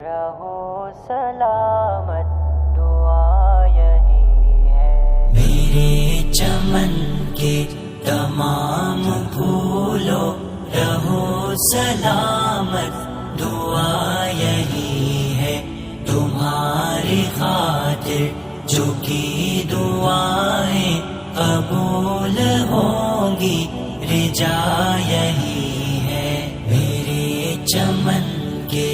رہو سلامت دعا یہی ہے، میرے چمن کے تمام پھولو رہو سلامت دعا یہی ہے، تمہاری خاطر جو کی دعائیں قبول ہوں گی رجا یہی ہے، میرے چمن کے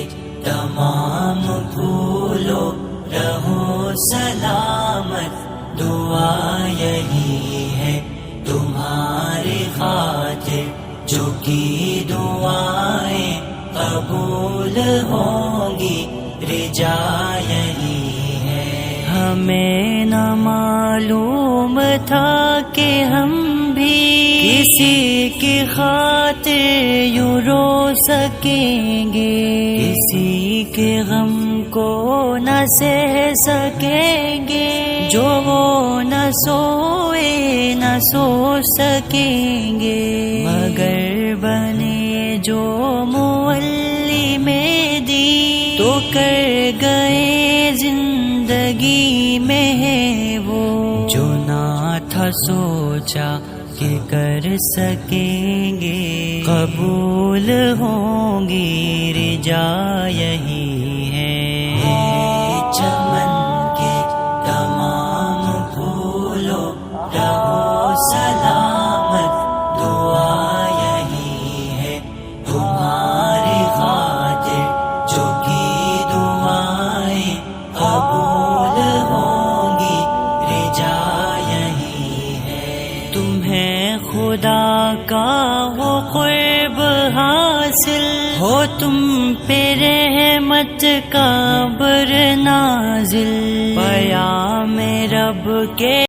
تمام پھولو رہو سلامت دعا یہی ہے، تمہاری خاطر جو کی دعائیں قبول ہوں گی رجا یہی ہے۔ ہمیں نہ معلوم تھا کہ ہم بھی کسی کی خاطر یوں رو سکیں گے، کسی کے غم کو نہ سہ سکیں گے، جو وہ نہ سوئے نہ سو سکیں گے، مگر بنے جو مولی میں دی تو کر گئے زندگی میں ہے وہ، جو نہ تھا سوچا کہ کر سکیں گے، قبول ہوں گی رجا یہی ہے۔ چمن کے تمام پھولو رہو سلامت دعا یہی ہے، تمہاری خاطر جو کی دعائیں قبول ہوں گی رجا یہی ہے۔ تمہیں خدا کا وہ قرب حاصل ہو، تم پہ رحمت کا بر نازل، پیام رب کے